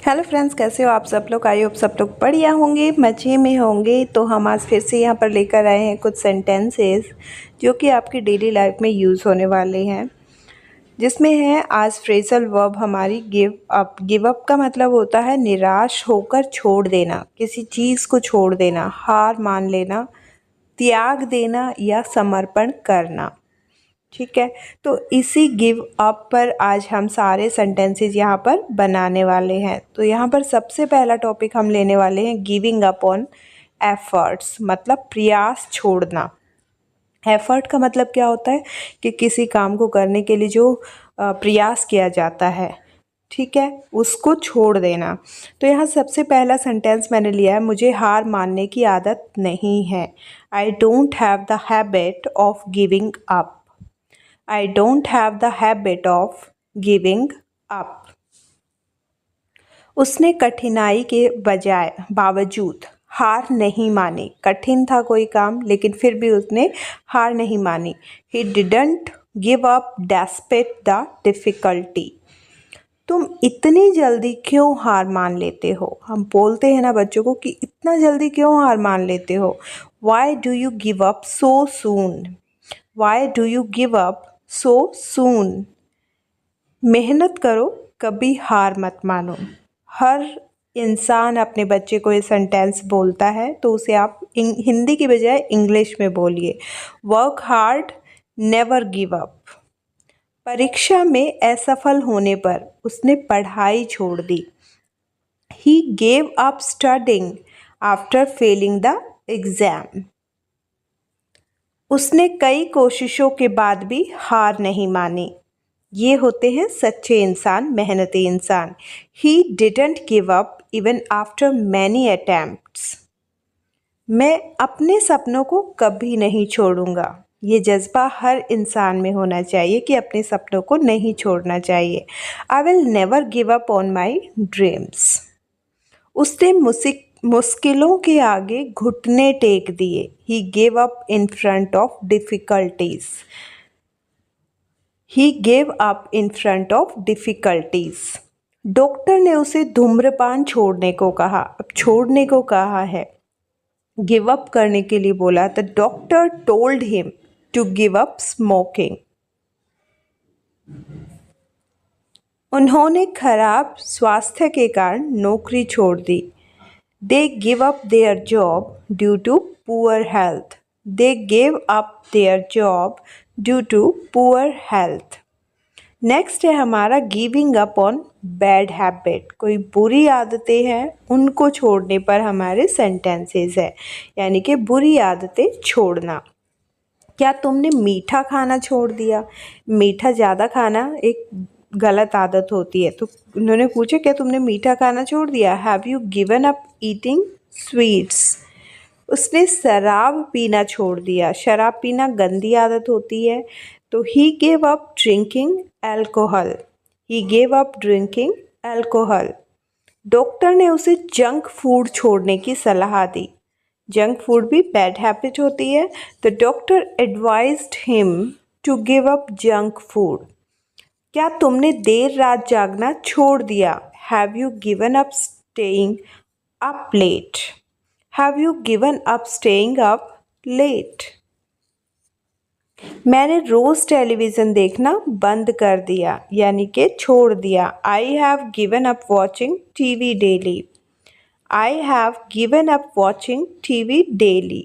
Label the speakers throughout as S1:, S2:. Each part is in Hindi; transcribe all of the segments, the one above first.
S1: हेलो फ्रेंड्स, कैसे हो आप सब लोग। आई होप सब लोग बढ़िया होंगे, मज़े में होंगे। तो हम आज फिर से यहाँ पर लेकर आए हैं कुछ सेंटेंसेस जो कि आपकी डेली लाइफ में यूज़ होने वाले हैं, जिसमें है आज फ्रेजल वर्ब हमारी गिव अप। गिव अप का मतलब होता है निराश होकर छोड़ देना, किसी चीज़ को छोड़ देना, हार मान लेना, त्याग देना या समर्पण करना। ठीक है, तो इसी गिव अप पर आज हम सारे सेंटेंसेस यहाँ पर बनाने वाले हैं। तो यहाँ पर सबसे पहला टॉपिक हम लेने वाले हैं गिविंग अप ऑन एफर्ट्स, मतलब प्रयास छोड़ना। एफर्ट का मतलब क्या होता है कि किसी काम को करने के लिए जो प्रयास किया जाता है, ठीक है, उसको छोड़ देना। तो यहाँ सबसे पहला सेंटेंस मैंने लिया है, मुझे हार मानने की आदत नहीं है। I don't have the habit of giving up. I don't have the habit of giving up. उसने कठिनाई के बावजूद हार नहीं मानी। कठिन था कोई काम, लेकिन फिर भी उसने हार नहीं मानी। He didn't give up despite the difficulty. तुम इतनी जल्दी क्यों हार मान लेते हो। हम बोलते हैं ना बच्चों को कि इतना जल्दी क्यों हार मान लेते हो। Why do you give up so soon? Why do you give up so soon? मेहनत करो, कभी हार मत मानो। हर इंसान अपने बच्चे को ये सेंटेंस बोलता है, तो उसे आप हिंदी की बजाय इंग्लिश में बोलिए। Work hard, never give up. परीक्षा में असफल होने पर उसने पढ़ाई छोड़ दी। He gave up studying after failing the exam. उसने कई कोशिशों के बाद भी हार नहीं मानी। ये होते हैं सच्चे इंसान, मेहनती इंसान। He didn't give up even after many attempts. मैं अपने सपनों को कभी नहीं छोड़ूंगा। ये जज्बा हर इंसान में होना चाहिए कि अपने सपनों को नहीं छोड़ना चाहिए। I will never give up on my dreams. उसने मुश्किलों के आगे घुटने टेक दिए। ही gave up in front of difficulties. He gave up in front of difficulties. Doctor ने उसे धूम्रपान छोड़ने को कहा। अब छोड़ने को कहा है, गिव अप करने के लिए बोला। The doctor told him to give up smoking. उन्होंने खराब स्वास्थ्य के कारण नौकरी छोड़ दी। They give up their job due to poor health. They gave up their job due to poor health. Next है हमारा giving up on bad habit. कोई बुरी आदतें हैं, उनको छोड़ने पर हमारे सेंटेंसेस है, यानी कि बुरी आदतें छोड़ना। क्या तुमने मीठा खाना छोड़ दिया। मीठा ज़्यादा खाना एक गलत आदत होती है। तो उन्होंने पूछा क्या तुमने मीठा खाना छोड़ दिया। Have you given up eating sweets. उसने शराब पीना छोड़ दिया। शराब पीना गंदी आदत होती है। तो he gave up drinking alcohol. He gave up drinking alcohol. Doctor ने उसे जंक फूड छोड़ने की सलाह दी। जंक फूड भी बैड हैबिट होती है। The doctor advised him to give up junk food. क्या तुमने देर रात जागना छोड़ दिया। Have you given up staying up late. Have you given up staying up late. मैंने रोज़ टेलीविज़न देखना बंद कर दिया, यानी कि छोड़ दिया। I have given up watching TV daily. I have given up watching TV daily.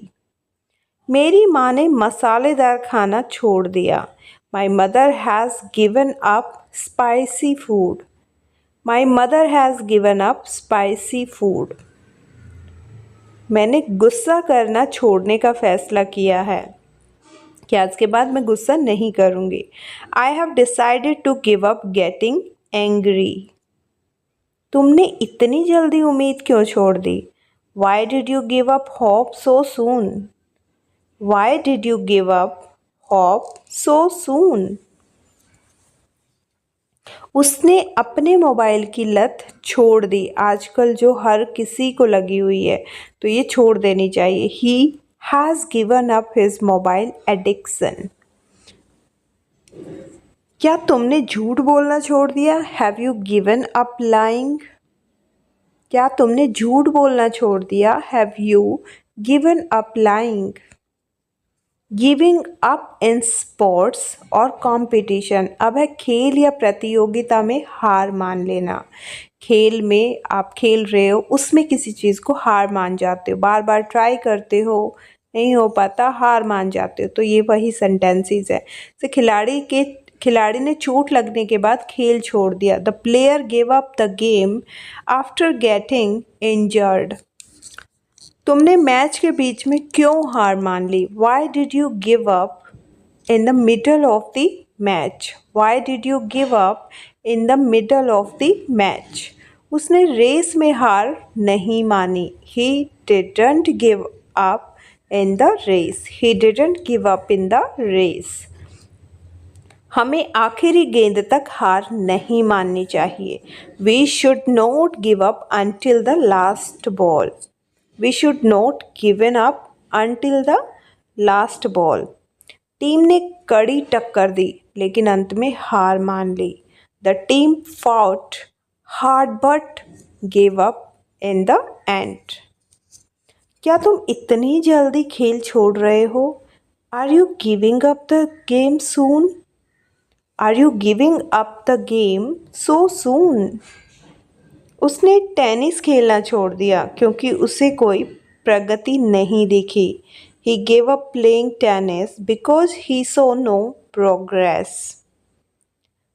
S1: मेरी माँ ने मसालेदार खाना छोड़ दिया। My mother has given up spicy food. My mother has given up spicy food. मैंने गुस्सा करना छोड़ने का फ़ैसला किया है कि आज के बाद मैं गुस्सा नहीं करूँगी। I have decided to give up getting angry. तुमने इतनी जल्दी उम्मीद क्यों छोड़ दी। Why did you give up hope so soon. Why did you give up hope so soon. उसने अपने मोबाइल की लत छोड़ दी। आजकल जो हर किसी को लगी हुई है, तो ये छोड़ देनी चाहिए। ही has given up his mobile addiction. क्या तुमने झूठ बोलना छोड़ दिया। Have you given up lying. क्या तुमने झूठ बोलना छोड़ दिया? Have you given up lying? Giving up in sports और कंपटीशन। अब है खेल या प्रतियोगिता में हार मान लेना। खेल में आप खेल रहे हो, उसमें किसी चीज़ को हार मान जाते हो, बार बार ट्राई करते हो, नहीं हो पाता, हार मान जाते हो, तो ये वही सेंटेंसेस है। तो खिलाड़ी ने चोट लगने के बाद खेल छोड़ दिया। The player gave up the game after getting injured. तुमने मैच के बीच में क्यों हार मान ली? Why did you give up in the middle of the match? Why did you give up in the middle of the match? उसने रेस में हार नहीं मानी। He didn't give up in the race. He didn't give up in the race. हमें आखिरी गेंद तक हार नहीं माननी चाहिए। We should not give up until the last ball. We should not given up until the last ball. Team ने कड़ी टक्कर दी लेकिन अंत में हार मान ली। The team fought hard but gave up in the end. क्या तुम इतनी जल्दी खेल छोड़ रहे हो? Are you giving up the game soon? Are you giving up the game so soon? उसने टेनिस खेलना छोड़ दिया क्योंकि उसे कोई प्रगति नहीं दिखी। He gave up playing tennis because he saw no progress.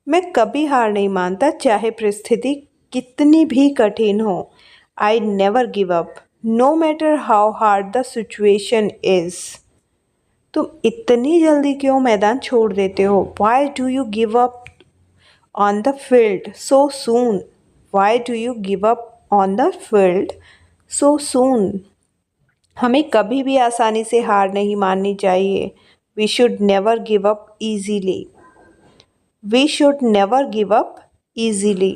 S1: मैं कभी हार नहीं मानता चाहे परिस्थिति कितनी भी कठिन हो। I never give up, no matter how hard the situation is. तुम इतनी जल्दी क्यों मैदान छोड़ देते हो? Why do you give up on the field so soon? Why do you give up on the field so soon? हमें कभी भी आसानी से हार नहीं माननी चाहिए। We should never give up easily. We should never give up easily.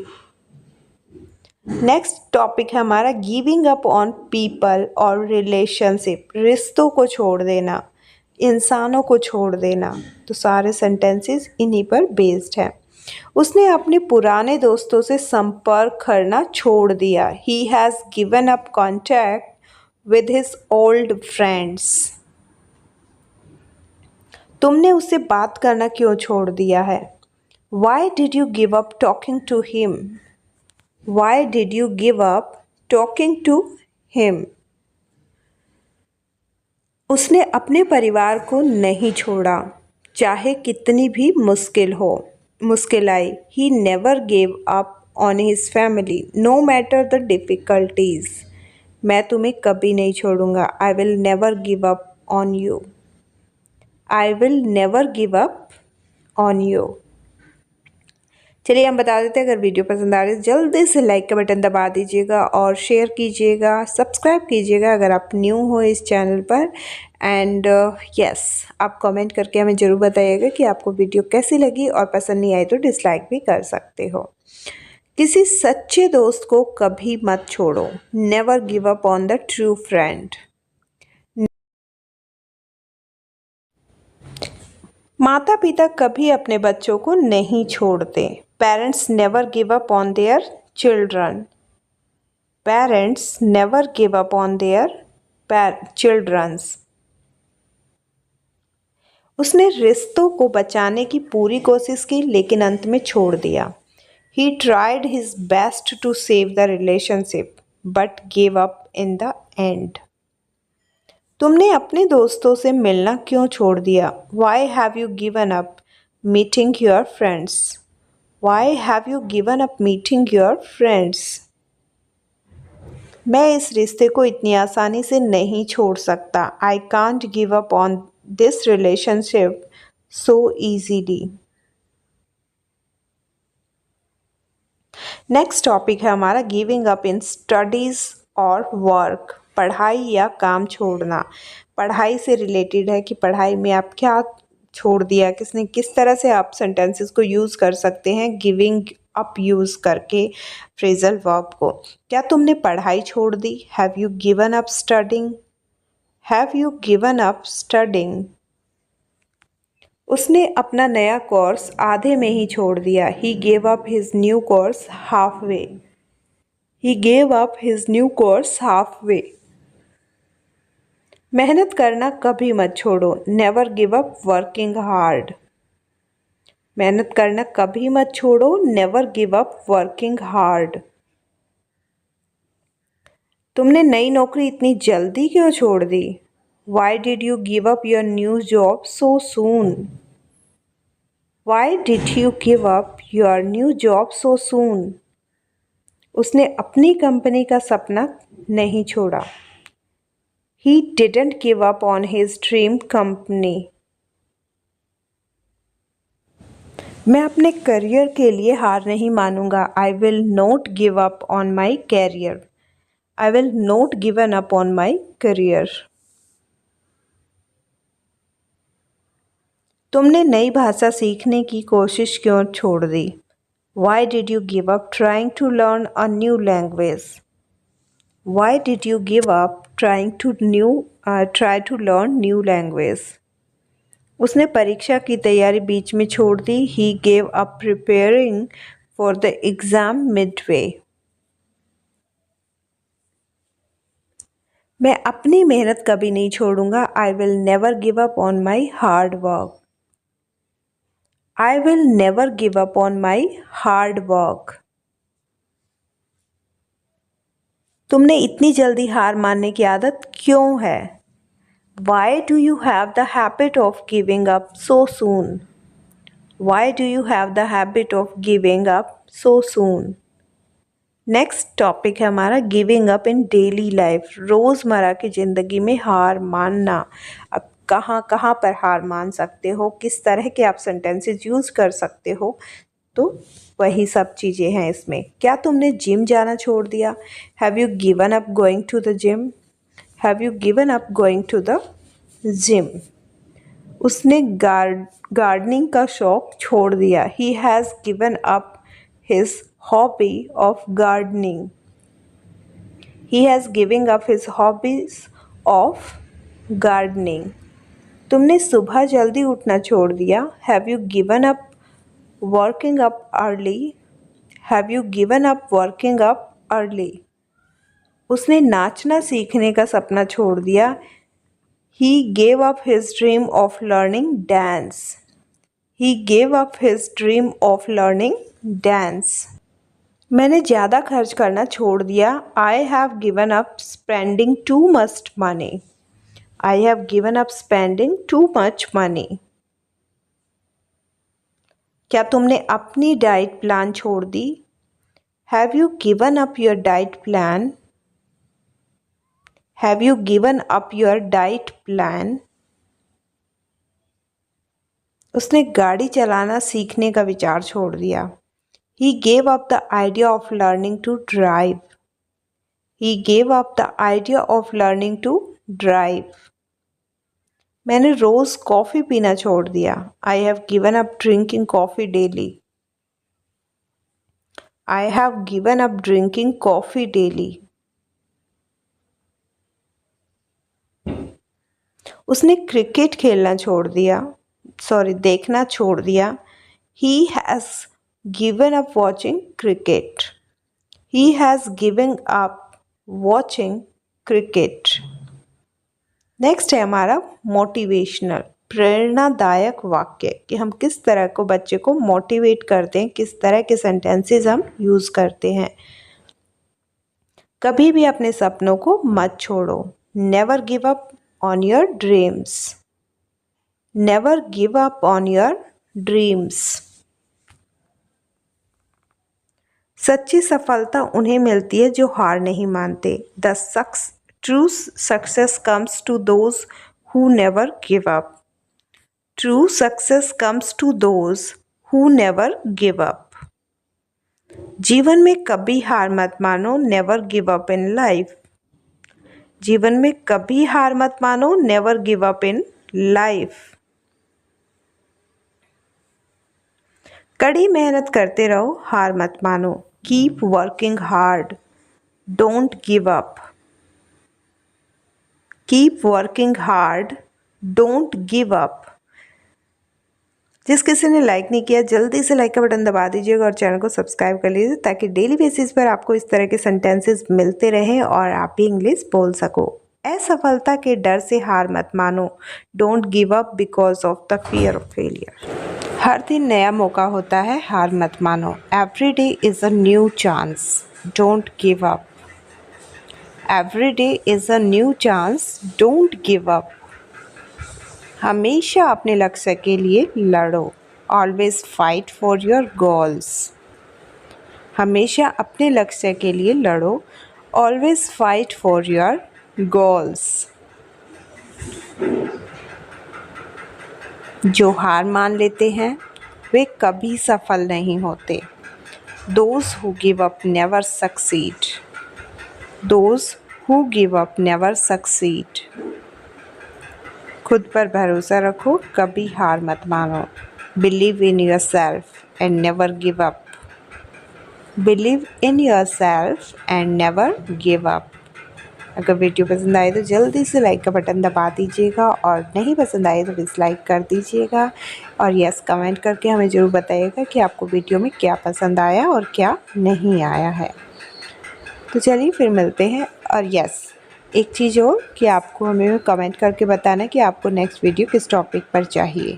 S1: Next topic है हमारा गिविंग अप ऑन पीपल और रिलेशनशिप। रिश्तों को छोड़ देना, इंसानों को छोड़ देना। तो सारे सेंटेंसेस इन्हीं पर बेस्ड हैं। उसने अपने पुराने दोस्तों से संपर्क करना छोड़ दिया। He has given up contact with his old friends. तुमने उससे बात करना क्यों छोड़ दिया है? Why did you give up talking to him? Why did you give up talking to him? उसने अपने परिवार को नहीं छोड़ा, चाहे कितनी भी मुश्किल आई। He never gave up on his family, no matter the difficulties. मैं तुम्हें कभी नहीं छोड़ूंगा। I will never give up on you. I will never give up on you. चलिए हम बता देते हैं, अगर वीडियो पसंद आ रही है जल्दी से लाइक का बटन दबा दीजिएगा और शेयर कीजिएगा, सब्सक्राइब कीजिएगा अगर आप न्यू हो इस चैनल पर। एंड यस, आप कमेंट करके हमें ज़रूर बताइएगा कि आपको वीडियो कैसी लगी, और पसंद नहीं आई तो डिसलाइक भी कर सकते हो। किसी सच्चे दोस्त को कभी मत छोड़ो। Never give up on the true friend. माता पिता कभी अपने बच्चों को नहीं छोड़ते। Parents never give up on their children. Parents never give up on their childrens. उसने रिश्तों को बचाने की पूरी कोशिश की लेकिन अंत में छोड़ दिया। He tried his best to save the relationship but gave up in the end. तुमने अपने दोस्तों से मिलना क्यों छोड़ दिया? Why have you given up meeting your friends? Why have you given up meeting your friends? मैं इस रिश्ते को इतनी आसानी से नहीं छोड़ सकता। I can't give up on this relationship so easily. Next topic है हमारा गिविंग अप इन स्टडीज़ और वर्क। पढ़ाई या काम छोड़ना। पढ़ाई से रिलेटेड है कि पढ़ाई में आप क्या छोड़ दिया, किसने, किस तरह से आप सेंटेंसेस को यूज़ कर सकते हैं गिविंग अप यूज़ करके फ्रेजल वर्ब को। क्या तुमने पढ़ाई छोड़ दी? Have you given up studying? Have you given up studying? उसने अपना नया कोर्स आधे में ही छोड़ दिया। He gave up his new course halfway. He gave up his new course halfway. मेहनत करना कभी मत छोड़ो. Never give up working hard. मेहनत करना कभी मत छोड़ो. Never give up working hard. तुमने नई नौकरी इतनी जल्दी क्यों छोड़ दी? Why did you give up your new job so soon? Why did you give up your new job so soon? उसने अपनी कंपनी का सपना नहीं छोड़ा. He didn't give up on his dream company. मैं अपने करियर के लिए हार नहीं मानूंगा. I will not give up on my career. I will not given up on my career. तुमने नई भाषा सीखने की कोशिश क्यों छोड़ दी? Why did you give up trying to learn a new language? Why did you give up trying to try to learn new language? उसने परीक्षा की तैयारी बीच में छोड़ दी. He gave up preparing for the exam midway. मैं अपनी मेहनत कभी नहीं छोड़ूंगा. I will never give up on my hard work. I will never give up on my hard work. तुमने इतनी जल्दी हार मानने की आदत क्यों है? Why do you have the habit of giving up so soon? Why do you have the habit of giving up so soon? Next topic है हमारा giving up in daily life. रोज़मर्रा की ज़िंदगी में हार मानना. अब कहाँ कहाँ पर हार मान सकते हो, किस तरह के आप सेंटेंसेस यूज़ कर सकते हो, तो वही सब चीज़ें हैं इसमें. क्या तुमने जिम जाना छोड़ दिया? Have you given up going to the gym? Have you given up going to the gym? उसने गार्डनिंग का शौक छोड़ दिया. He has given up his hobby of gardening. He has given up his hobbies of gardening. तुमने सुबह जल्दी उठना छोड़ दिया. Have you given up working up early? Have you given up working up early? उसने नाचना सीखने का सपना छोड़ दिया. He gave up his dream of learning dance. He gave up his dream of learning dance. मैंने ज़्यादा खर्च करना छोड़ दिया. I have given up spending too much money. I have given up spending too much money. क्या तुमने अपनी डाइट प्लान छोड़ दी? Have you given up your diet plan? Have you given up your diet plan? उसने गाड़ी चलाना सीखने का विचार छोड़ दिया. He gave up the idea of learning to drive. He gave up the idea of learning to drive. मैंने रोज़ कॉफ़ी पीना छोड़ दिया. I have given up drinking coffee daily. I have given up drinking coffee daily. उसने क्रिकेट खेलना छोड़ दिया. देखना छोड़ दिया. He has given up watching cricket. He has given up watching cricket. Next है हमारा मोटिवेशनल, प्रेरणादायक वाक्य, कि हम किस तरह को बच्चे को मोटिवेट करते हैं, किस तरह के सेंटेंसेस हम यूज़ करते हैं. कभी भी अपने सपनों को मत छोड़ो. Never give up on your dreams. Never give up on your dreams. सच्ची सफलता उन्हें मिलती है जो हार नहीं मानते. The true success comes to those who never give up. True success comes to those who never give up. जीवन में कभी हार मत मानो. Never give up in life. जीवन में कभी हार मत मानो. Never give up in life. कड़ी मेहनत करते रहो, हार मत मानो. Keep working hard, don't give up. Keep working hard, don't give up. जिस किसी ने लाइक नहीं किया जल्दी से लाइक का बटन दबा दीजिएगा और चैनल को सब्सक्राइब कर लीजिए ताकि डेली बेसिस पर आपको इस तरह के सेंटेंसेस मिलते रहें और आप भी इंग्लिश बोल सको। असफलता के डर से हार मत मानो। Don't give up because of the fear of failure. हर दिन नया मौका होता है, हार मत मानो। Every day is a new chance. Don't give up. Every day is a new chance. Don't give up. हमेशा अपने लक्ष्य के लिए लड़ो। Always fight for your goals. हमेशा अपने लक्ष्य के लिए लड़ो। Always fight for your goals. जो हार मान लेते हैं वे कभी सफल नहीं होते। Those who give up never succeed. Those who give up never succeed. खुद पर भरोसा रखो, कभी हार मत मानो। Believe in yourself and never give up. Believe in yourself and never give up. अगर वीडियो पसंद आए तो जल्दी से लाइक का बटन दबा दीजिएगा और नहीं पसंद आए तो डिसलाइक कर दीजिएगा और यस कमेंट करके हमें ज़रूर बताइएगा कि आपको वीडियो में क्या पसंद आया और क्या नहीं आया है। तो चलिए फिर मिलते हैं। और यस एक चीज़ और कि आपको हमें कमेंट करके बताना कि आपको नेक्स्ट वीडियो किस टॉपिक पर चाहिए।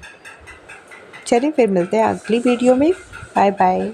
S1: चलिए फिर मिलते हैं अगली वीडियो में। Bye bye.